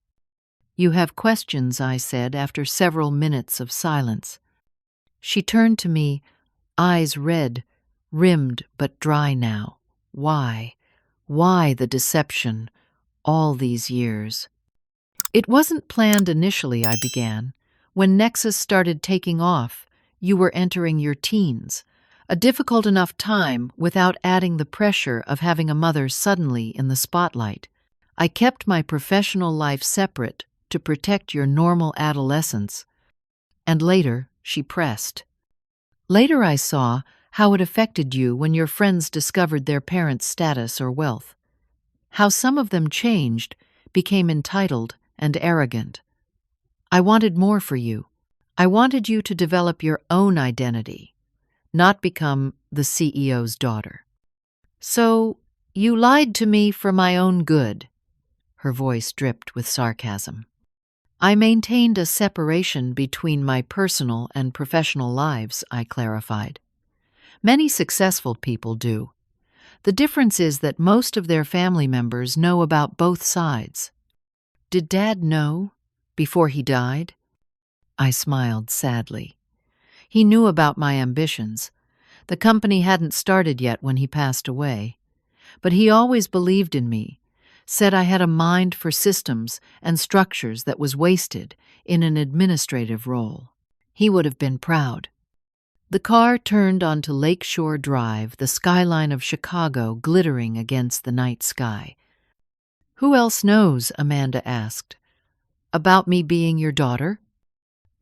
"You have questions," I said after several minutes of silence. She turned to me, eyes red, rimmed but dry now. Why? Why the deception? All these years. "It wasn't planned initially," I began. "When Nexus started taking off, you were entering your teens. A difficult enough time without adding the pressure of having a mother suddenly in the spotlight. I kept my professional life separate to protect your normal adolescence." And later, she pressed. "Later I saw how it affected you when your friends discovered their parents' status or wealth. How some of them changed, became entitled and arrogant. I wanted more for you. I wanted you to develop your own identity, not become the CEO's daughter. So you lied to me for my own good." Her voice dripped with sarcasm. "I maintained a separation between my personal and professional lives," I clarified. "Many successful people do. The difference is that most of their family members know about both sides." "Did Dad know before he died?" I smiled sadly. "He knew about my ambitions. The company hadn't started yet when he passed away. But he always believed in me, said I had a mind for systems and structures that was wasted in an administrative role. He would have been proud." The car turned onto Lakeshore Drive, the skyline of Chicago glittering against the night sky. "Who else knows?" Amanda asked. "About me being your daughter?"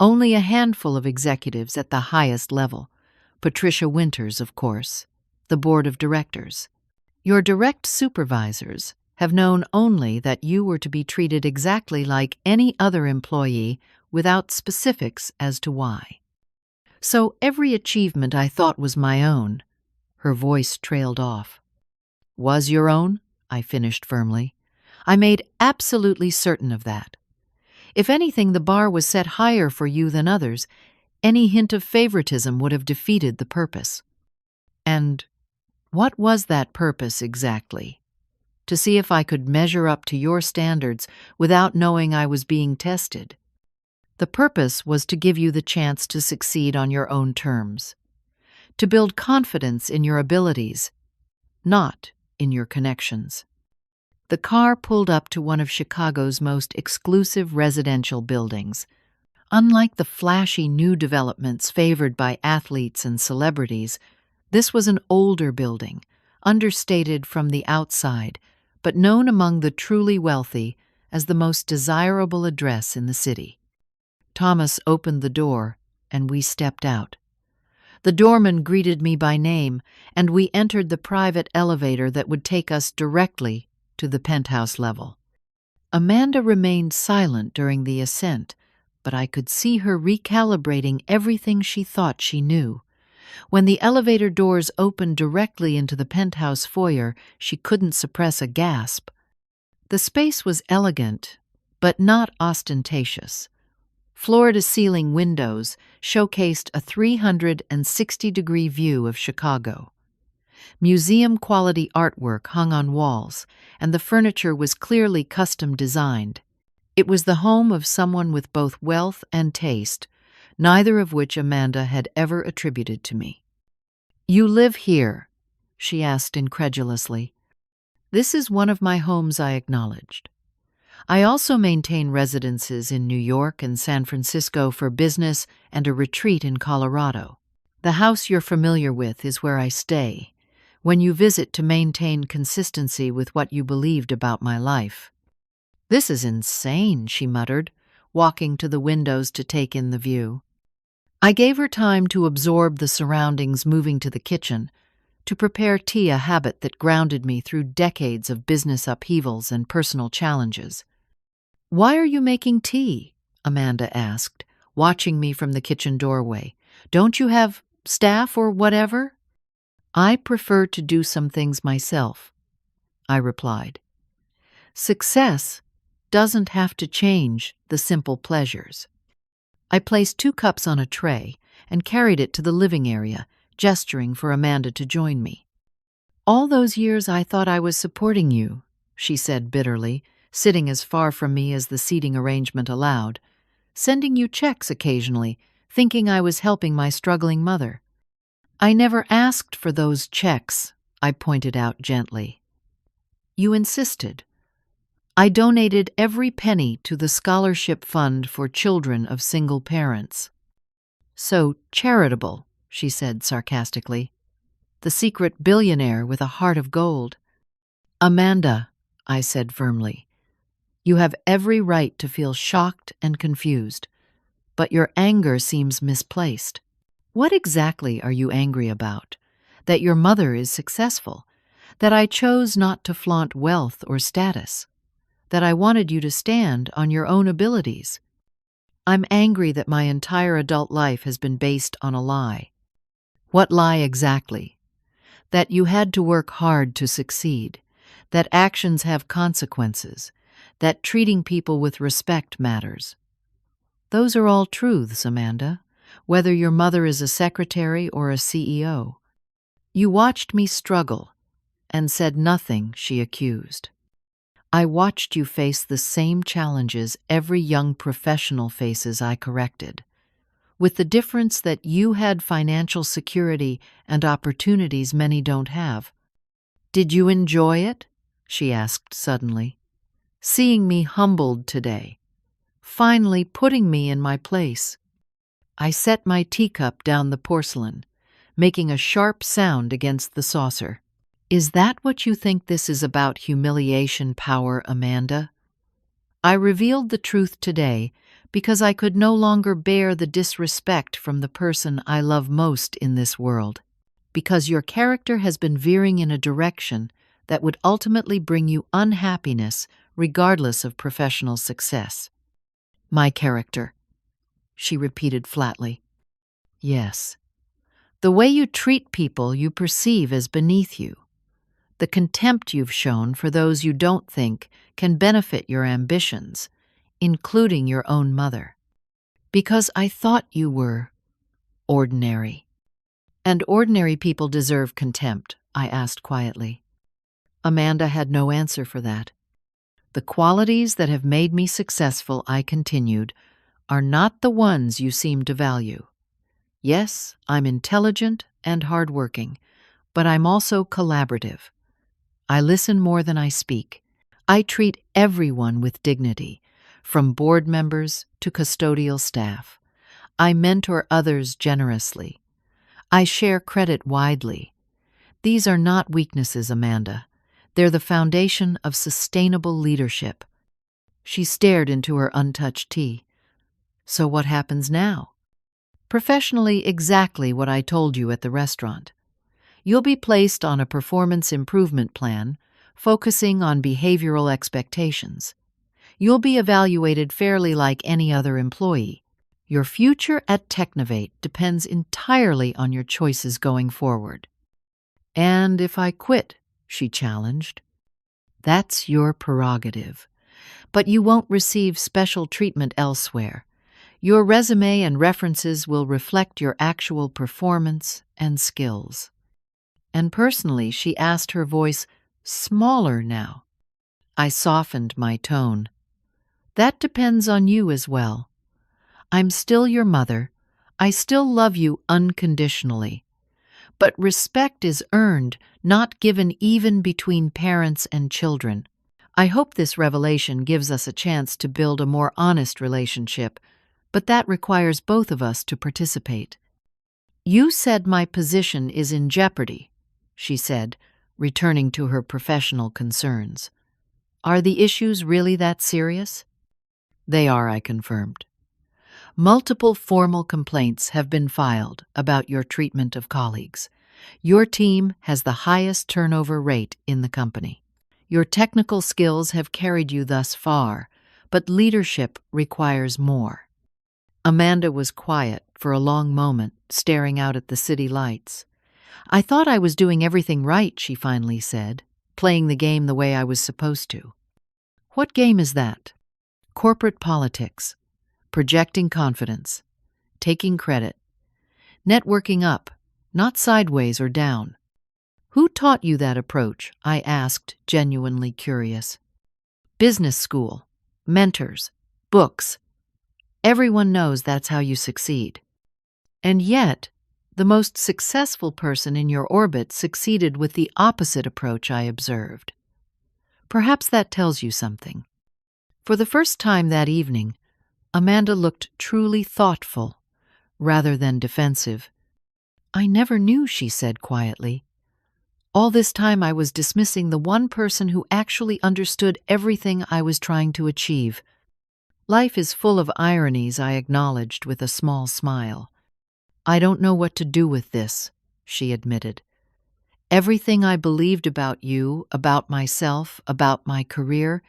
"Only a handful of executives at the highest level. Patricia Winters, of course. The board of directors. Your direct supervisors have known only that you were to be treated exactly like any other employee without specifics as to why. So every achievement I thought was my own." Her voice trailed off. "Was your own?" I finished firmly. "I made absolutely certain of that. If anything, the bar was set higher for you than others. Any hint of favoritism would have defeated the purpose." "And what was that purpose exactly?" "To see if I could measure up to your standards without knowing I was being tested. The purpose was to give you the chance to succeed on your own terms, to build confidence in your abilities, not in your connections." The car pulled up to one of Chicago's most exclusive residential buildings. Unlike the flashy new developments favored by athletes and celebrities, this was an older building, understated from the outside, but known among the truly wealthy as the most desirable address in the city. Thomas opened the door, and we stepped out. The doorman greeted me by name, and we entered the private elevator that would take us directly to the penthouse level. Amanda remained silent during the ascent, but I could see her recalibrating everything she thought she knew. When the elevator doors opened directly into the penthouse foyer, she couldn't suppress a gasp. The space was elegant, but not ostentatious. Floor-to-ceiling windows showcased a 360-degree view of Chicago. Museum-quality artwork hung on walls, and the furniture was clearly custom-designed. It was the home of someone with both wealth and taste, neither of which Amanda had ever attributed to me. "You live here?" she asked incredulously. "This is one of my homes," I acknowledged. "I also maintain residences in New York and San Francisco for business and a retreat in Colorado. The house you're familiar with is where I stay, when you visit to maintain consistency with what you believed about my life." "This is insane," she muttered, walking to the windows to take in the view. I gave her time to absorb the surroundings, moving to the kitchen, to prepare tea, a habit that grounded me through decades of business upheavals and personal challenges. "Why are you making tea?" Amanda asked, watching me from the kitchen doorway. "Don't you have staff or whatever?" "I prefer to do some things myself," I replied. "Success doesn't have to change the simple pleasures." I placed 2 cups on a tray and carried it to the living area, gesturing for Amanda to join me. "All those years I thought I was supporting you," she said bitterly, sitting as far from me as the seating arrangement allowed, "sending you checks occasionally, thinking I was helping my struggling mother." "I never asked for those checks," I pointed out gently. "You insisted. I donated every penny to the scholarship fund for children of single parents." "So charitable," she said sarcastically. "The secret billionaire with a heart of gold." "Amanda," I said firmly, "you have every right to feel shocked and confused, but your anger seems misplaced. What exactly are you angry about? That your mother is successful? That I chose not to flaunt wealth or status? That I wanted you to stand on your own abilities? I'm angry that my entire adult life has been based on a lie." "What lie exactly?" "That you had to work hard to succeed, that actions have consequences, that treating people with respect matters. Those are all truths, Amanda, whether your mother is a secretary or a CEO. You watched me struggle and said nothing," she accused. "I watched you face the same challenges every young professional faces I corrected, with the difference that you had financial security and opportunities many don't have." "Did you enjoy it?" she asked suddenly. "Seeing me humbled today, finally putting me in my place." I set my teacup down the porcelain, making a sharp sound against the saucer. "Is that what you think this is about, humiliation power, Amanda?" I revealed the truth today because I could no longer bear the disrespect from the person I love most in this world. Because your character has been veering in a direction that would ultimately bring you unhappiness regardless of professional success. "My character," she repeated flatly. "Yes. The way you treat people you perceive as beneath you. The contempt you've shown for those you don't think can benefit your ambitions, including your own mother. Because I thought you were ordinary." "And ordinary people deserve contempt?" I asked quietly. Amanda had no answer for that. "The qualities that have made me successful," I continued, "are not the ones you seem to value. Yes, I'm intelligent and hardworking, but I'm also collaborative. I listen more than I speak. I treat everyone with dignity, from board members to custodial staff. I mentor others generously. I share credit widely. These are not weaknesses, Amanda. They're the foundation of sustainable leadership." She stared into her untouched tea. "So what happens now?" "Professionally, exactly what I told you at the restaurant. You'll be placed on a performance improvement plan, focusing on behavioral expectations. You'll be evaluated fairly like any other employee. Your future at Technovate depends entirely on your choices going forward." "And if I quit?" she challenged. "That's your prerogative. But you won't receive special treatment elsewhere. Your resume and references will reflect your actual performance and skills." And personally, she asked, her voice smaller now. I softened my tone. "That depends on you as well. I'm still your mother. I still love you unconditionally. But respect is earned, not given, even between parents and children. I hope this revelation gives us a chance to build a more honest relationship, but that requires both of us to participate." "You said my position is in jeopardy," she said, returning to her professional concerns. "Are the issues really that serious?" "They are," I confirmed. "Multiple formal complaints have been filed about your treatment of colleagues. Your team has the highest turnover rate in the company. Your technical skills have carried you thus far, but leadership requires more." Amanda was quiet for a long moment, staring out at the city lights. "I thought I was doing everything right," she finally said, "playing the game the way I was supposed to." "What game is that?" "Corporate politics. Projecting confidence. Taking credit. Networking up not sideways or down. Who taught you that approach? I asked, genuinely curious. Business school, mentors, books. Everyone knows that's how you succeed. And yet, the most successful person in your orbit succeeded with the opposite approach, I observed. Perhaps that tells you something. For the first time that evening, Amanda looked truly thoughtful, rather than defensive. I never knew, she said quietly. All this time I was dismissing the one person who actually understood everything I was trying to achieve. Life is full of ironies, I acknowledged with a small smile. I don't know what to do with this, she admitted. Everything I believed about you, about myself, about my career,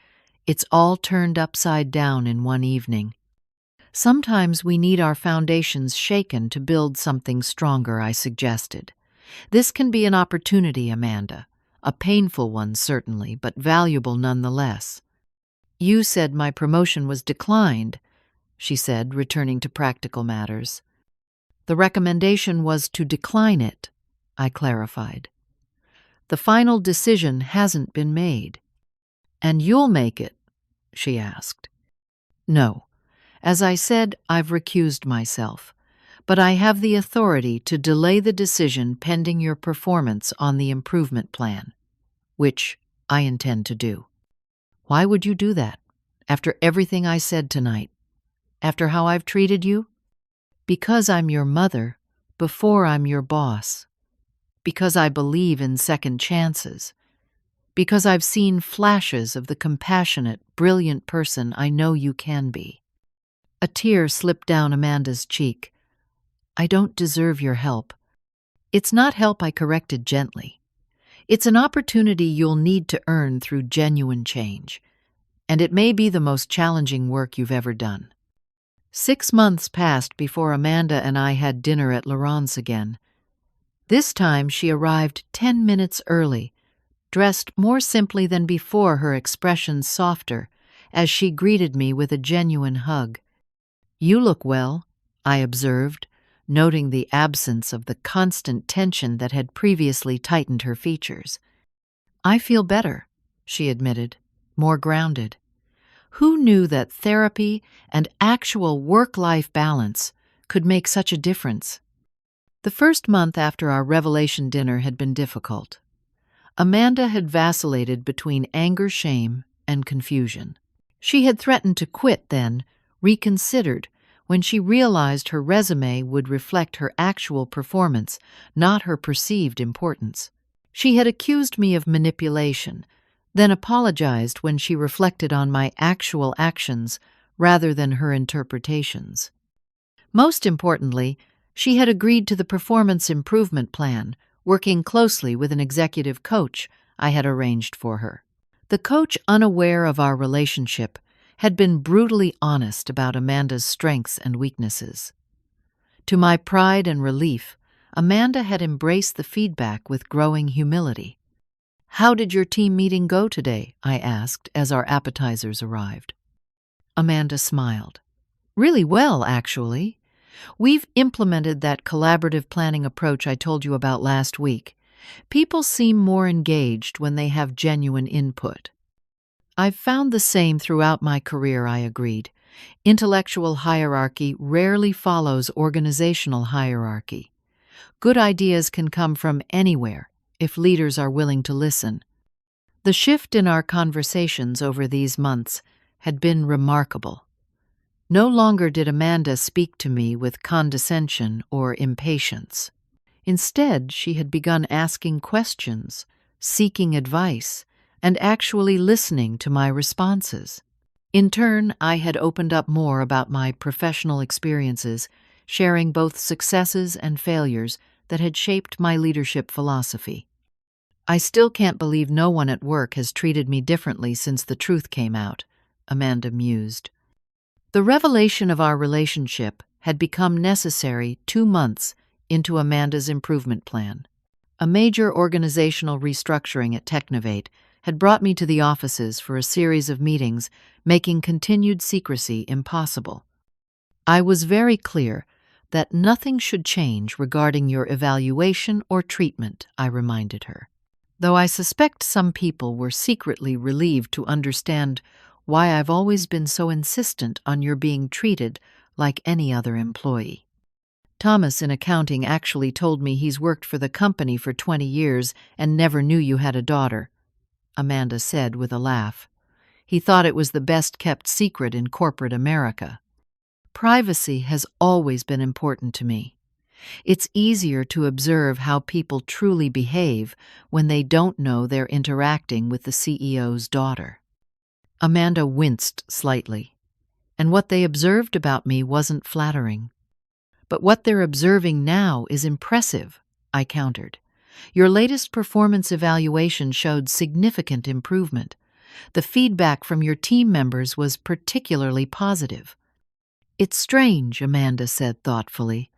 it's all turned upside down in one evening. Sometimes we need our foundations shaken to build something stronger, I suggested. This can be an opportunity, Amanda. A painful one, certainly, but valuable nonetheless. You said my promotion was declined, she said, returning to practical matters. The recommendation was to decline it, I clarified. The final decision hasn't been made. And you'll make it, she asked. No. As I said, I've recused myself, but I have the authority to delay the decision pending your performance on the improvement plan, which I intend to do. Why would you do that, after everything I said tonight? After how I've treated you? Because I'm your mother, before I'm your boss. Because I believe in second chances. Because I've seen flashes of the compassionate, brilliant person I know you can be. A tear slipped down Amanda's cheek. I don't deserve your help. It's not help, I corrected gently. It's an opportunity you'll need to earn through genuine change. And it may be the most challenging work you've ever done. 6 months passed before Amanda and I had dinner at Laurent's again. This time she arrived 10 minutes early, dressed more simply than before, her expression softer, as she greeted me with a genuine hug. You look well, I observed, noting the absence of the constant tension that had previously tightened her features. I feel better, she admitted, more grounded. Who knew that therapy and actual work-life balance could make such a difference? The first month after our revelation dinner had been difficult. Amanda had vacillated between anger, shame, and confusion. She had threatened to quit, then reconsidered when she realized her resume would reflect her actual performance, not her perceived importance. She had accused me of manipulation, then apologized when she reflected on my actual actions rather than her interpretations. Most importantly, she had agreed to the performance improvement plan, working closely with an executive coach I had arranged for her. The coach, unaware of our relationship, had been brutally honest about Amanda's strengths and weaknesses. To my pride and relief, Amanda had embraced the feedback with growing humility. How did your team meeting go today? I asked as our appetizers arrived. Amanda smiled. Really well, actually. We've implemented that collaborative planning approach I told you about last week. People seem more engaged when they have genuine input. I've found the same throughout my career, I agreed. Intellectual hierarchy rarely follows organizational hierarchy. Good ideas can come from anywhere if leaders are willing to listen. The shift in our conversations over these months had been remarkable. No longer did Amanda speak to me with condescension or impatience. Instead, she had begun asking questions, seeking advice, and actually listening to my responses. In turn, I had opened up more about my professional experiences, sharing both successes and failures that had shaped my leadership philosophy. I still can't believe no one at work has treated me differently since the truth came out, Amanda mused. The revelation of our relationship had become necessary 2 months into Amanda's improvement plan. A major organizational restructuring at Technovate had brought me to the offices for a series of meetings, making continued secrecy impossible. I was very clear That nothing should change regarding your evaluation or treatment, I reminded her. Though I suspect some people were secretly relieved to understand why I've always been so insistent on your being treated like any other employee. Thomas in accounting actually told me he's worked for the company for 20 years and never knew you had a daughter, Amanda said with a laugh. He thought it was the best-kept secret in corporate America. Privacy has always been important to me. It's easier to observe how people truly behave when they don't know they're interacting with the CEO's daughter. Amanda winced slightly, and what they observed about me wasn't flattering. But what they're observing now is impressive, I countered. Your latest performance evaluation showed significant improvement. The feedback from your team members was particularly positive. It's strange, Amanda said thoughtfully.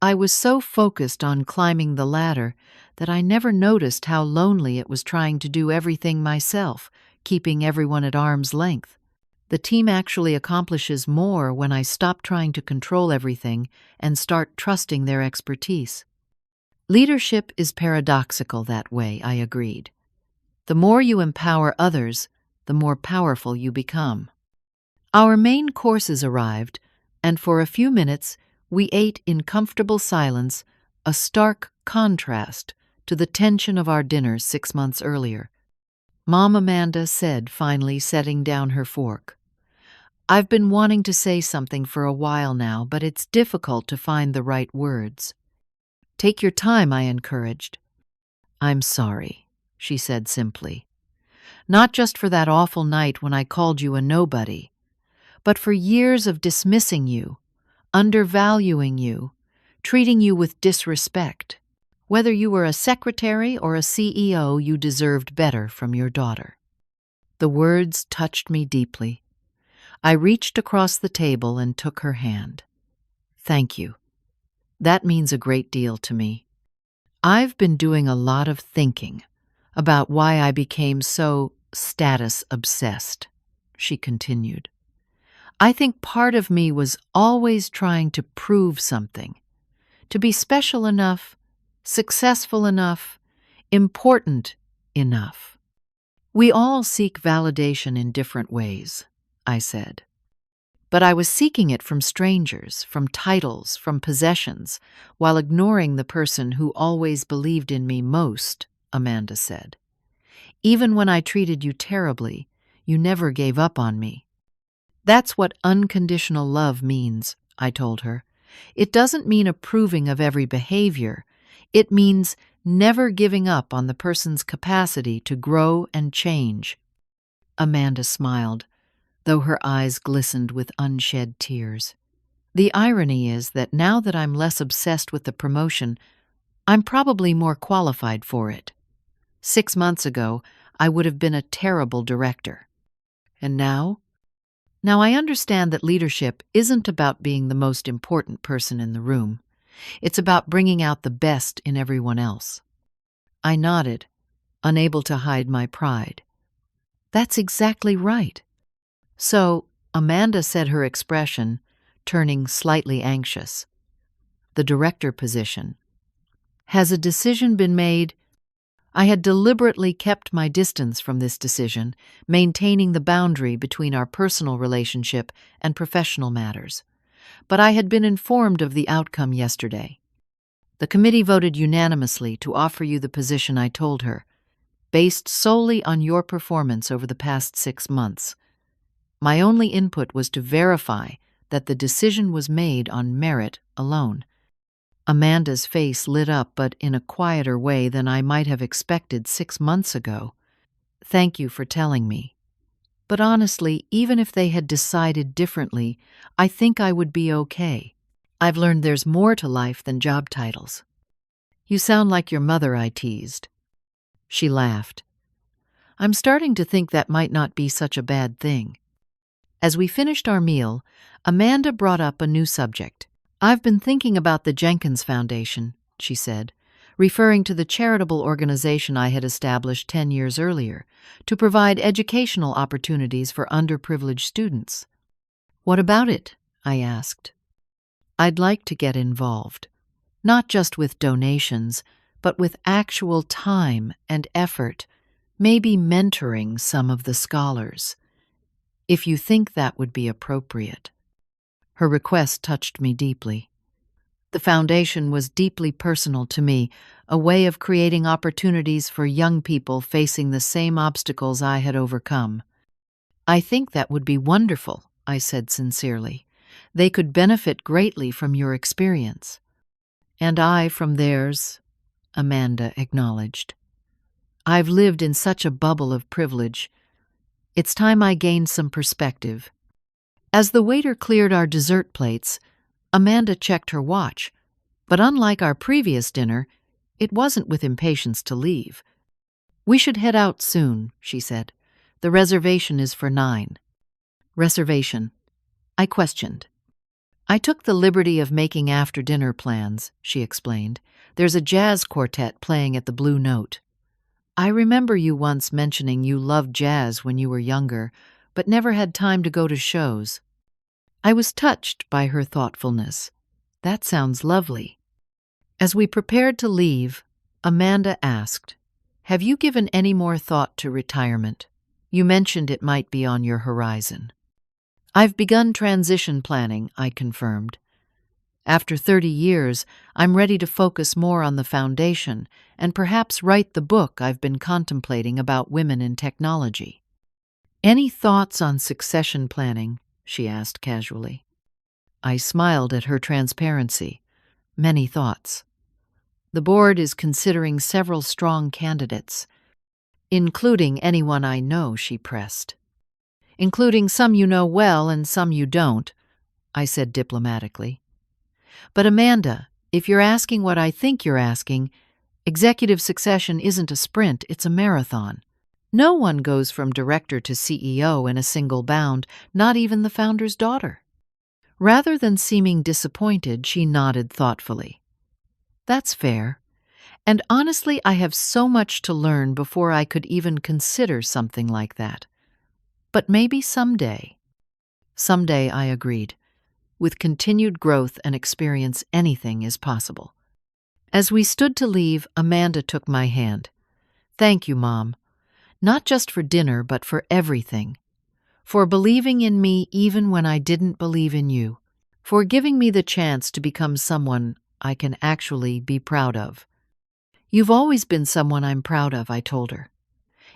I was so focused on climbing the ladder that I never noticed how lonely it was trying to do everything myself, keeping everyone at arm's length. The team actually accomplishes more when I stop trying to control everything and start trusting their expertise. Leadership is paradoxical that way, I agreed. The more you empower others, the more powerful you become. Our main courses arrived, and for a few minutes we ate in comfortable silence, a stark contrast to the tension of our dinner 6 months earlier. Mom, Amanda said, finally setting down her fork. I've been wanting to say something for a while now, but it's difficult to find the right words. Take your time, I encouraged. I'm sorry, she said simply. Not just for that awful night when I called you a nobody, but for years of dismissing you, undervaluing you, treating you with disrespect. Whether you were a secretary or a CEO, you deserved better from your daughter. The words touched me deeply. I reached across the table and took her hand. Thank you. That means a great deal to me. I've been doing a lot of thinking about why I became so status-obsessed, she continued. I think part of me was always trying to prove something, to be special enough, successful enough, important enough. We all seek validation in different ways, I said. But I was seeking it from strangers, from titles, from possessions, while ignoring the person who always believed in me most, Amanda said. Even when I treated you terribly, you never gave up on me. That's what unconditional love means, I told her. It doesn't mean approving of every behavior. It means never giving up on the person's capacity to grow and change. Amanda smiled, though her eyes glistened with unshed tears. The irony is that now that I'm less obsessed with the promotion, I'm probably more qualified for it. 6 months ago, I would have been a terrible director. And now? Now I understand that leadership isn't about being the most important person in the room. It's about bringing out the best in everyone else. I nodded, unable to hide my pride. That's exactly right. So, Amanda said, her expression turning slightly anxious. The director position. Has a decision been made? I had deliberately kept my distance from this decision, maintaining the boundary between our personal relationship and professional matters. But I had been informed of the outcome yesterday. The committee voted unanimously to offer you the position, I told her, based solely on your performance over the past 6 months. My only input was to verify that the decision was made on merit alone. Amanda's face lit up, but in a quieter way than I might have expected 6 months ago. Thank you for telling me. But honestly, even if they had decided differently, I think I would be okay. I've learned there's more to life than job titles. You sound like your mother, I teased. She laughed. I'm starting to think that might not be such a bad thing. As we finished our meal, Amanda brought up a new subject. I've been thinking about the Jenkins Foundation, she said, referring to the charitable organization I had established 10 years earlier to provide educational opportunities for underprivileged students. What about it? I asked. I'd like to get involved, not just with donations, but with actual time and effort, maybe mentoring some of the scholars, if you think that would be appropriate." Her request touched me deeply. The foundation was deeply personal to me, a way of creating opportunities for young people facing the same obstacles I had overcome. "I think that would be wonderful," I said sincerely. "They could benefit greatly from your experience." "And I from theirs," Amanda acknowledged. "I've lived in such a bubble of privilege. It's time I gained some perspective." As the waiter cleared our dessert plates, Amanda checked her watch, but unlike our previous dinner, it wasn't with impatience to leave. "We should head out soon," she said. "The reservation is for 9. "Reservation?" I questioned. "I took the liberty of making after-dinner plans," she explained. "There's a jazz quartet playing at the Blue Note. I remember you once mentioning you loved jazz when you were younger, but never had time to go to shows." I was touched by her thoughtfulness. "That sounds lovely." As we prepared to leave, Amanda asked, "Have you given any more thought to retirement? You mentioned it might be on your horizon." "I've begun transition planning," I confirmed. "After 30 years, I'm ready to focus more on the foundation and perhaps write the book I've been contemplating about women in technology." "Any thoughts on succession planning?" she asked casually. I smiled at her transparency. "Many thoughts. The board is considering several strong candidates, including anyone I know," she pressed. "Including some you know well and some you don't," I said diplomatically. "But Amanda, if you're asking what I think you're asking, executive succession isn't a sprint, it's a marathon. No one goes from director to CEO in a single bound, not even the founder's daughter." Rather than seeming disappointed, she nodded thoughtfully. "That's fair. And honestly, I have so much to learn before I could even consider something like that. But maybe someday." "Someday," I agreed. "With continued growth and experience, anything is possible." As we stood to leave, Amanda took my hand. "Thank you, Mom. Not just for dinner, but for everything. For believing in me even when I didn't believe in you. For giving me the chance to become someone I can actually be proud of." "You've always been someone I'm proud of," I told her.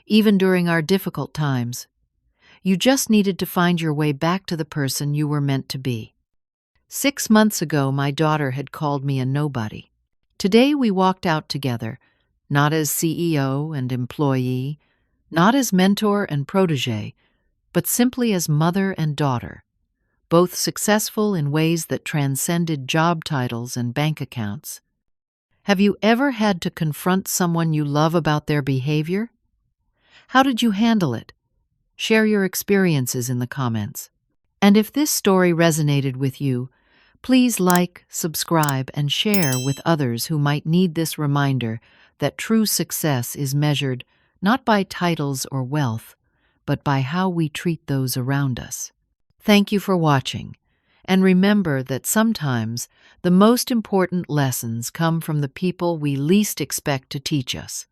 "Even during our difficult times. You just needed to find your way back to the person you were meant to be." 6 months ago, my daughter had called me a nobody. Today we walked out together, not as CEO and employee, not as mentor and protege, but simply as mother and daughter, both successful in ways that transcended job titles and bank accounts. Have you ever had to confront someone you love about their behavior? How did you handle it? Share your experiences in the comments. And if this story resonated with you, please like, subscribe, and share with others who might need this reminder that true success is measured not by titles or wealth, but by how we treat those around us. Thank you for watching, and remember that sometimes the most important lessons come from the people we least expect to teach us.